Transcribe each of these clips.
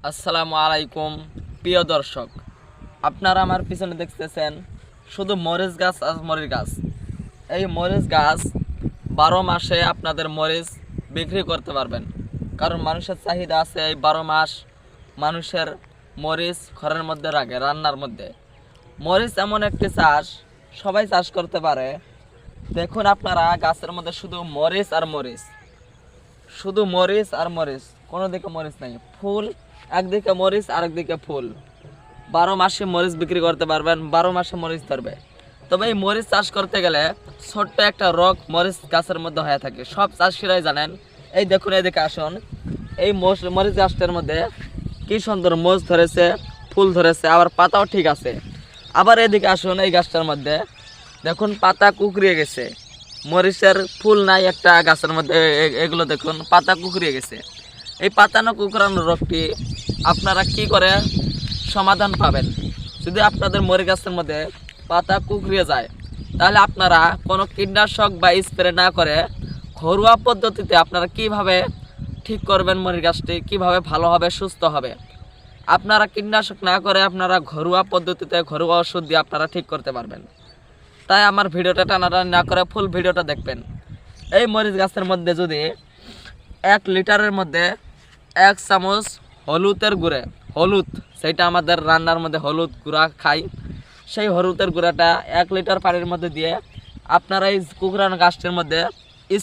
আসসালামু আলাইকুম প্রিয় দর্শক, আপনারা আমার পিছনে দেখতেছেন শুধু মরিচ গাছ আর মরিচ গাছ। এই মরিচ গাছ 12 মাসে আপনাদের মরিচ বিক্রি করতে পারবেন, কারণ মানুষের চাহিদা আছে এই 12 মাস মানুষের মরিচ ঘরের মধ্যে রাখে, রান্নার মধ্যে। মরিচ এমন একটি চাষ, সবাই চাষ করতে পারে। দেখুন আপনারা গাছের মধ্যে শুধু মরিচ আর মরিচ, শুধু মরিচ আর মরিচ, কোনো দিকে মরিচ নাই। ফুল একদিকে মরিচ আর একদিকে ফুল। 12 মাসে মরিচ বিক্রি করতে পারবেন, 12 মাসে মরিচ ধরবে। তবে এই মরিচ চাষ করতে গেলে ছোট্ট একটা রোগ মরিচ গাছের মধ্যে হয়ে থাকে, সব চাষিরাই জানেন। এই দেখুন, এদিকে আসুন, এই মরিচ গাছটার মধ্যে কি সুন্দর মোজ ধরেছে, ফুল ধরেছে, আবার পাতাও ঠিক আছে। আবার এদিকে আসুন, এই গাছটার মধ্যে দেখুন পাতা কুকড়িয়ে গেছে, মরিচের ফুল নাই একটা গাছের মধ্যে। এগুলো দেখুন পাতা কুকড়িয়ে গেছে। এই পাতানো কুকড়ানো রোগটি আপনারা কি করে সমাধান পাবেন? যদি আপনাদের মরিচ গাছের মধ্যে পাতা কুকড়িয়ে যায়, তাহলে আপনারা কোনো কীটনাশক বা স্প্রে না করে ঘরোয়া পদ্ধতিতে আপনারা কিভাবে ঠিক করবেন মরিচ গাছটি, কীভাবে ভালো হবে, সুস্থ হবে। আপনারা কীটনাশক না করে আপনারা ঘরোয়া পদ্ধতিতে ঘরোয়া ওষুধ দিয়ে আপনারা ঠিক করতে পারবেন। তাই আমার ভিডিওটা টানাটানি না করে ফুল ভিডিওটা দেখবেন। এই মরিচ গাছের মধ্যে যদি 1 লিটারের মধ্যে 1 চামচ হলুদের গুঁড়ে, হলুদ সেইটা আমাদের রান্নার মধ্যে হলুদ গুঁড়া খাই, সেই হলুদের গুঁড়াটা 1 লিটার পানির মধ্যে দিয়ে আপনারা এই কুকড়ানো গাছটির মধ্যে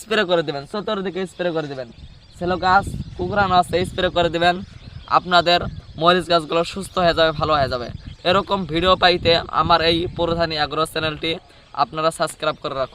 স্প্রে করে দেবেন, চতুর্দিকে স্প্রে করে দেবেন। সেলো গাছ কুকড়ানো আছে, স্প্রে করে দেবেন, আপনাদের মরিচ গাছগুলো সুস্থ হয়ে যাবে, ভালো হয়ে যাবে। এরকম ভিডিও পাইতে আমার এই প্রধানী আগ্রহ চ্যানেলটি আপনারা সাবস্ক্রাইব করে রাখুন।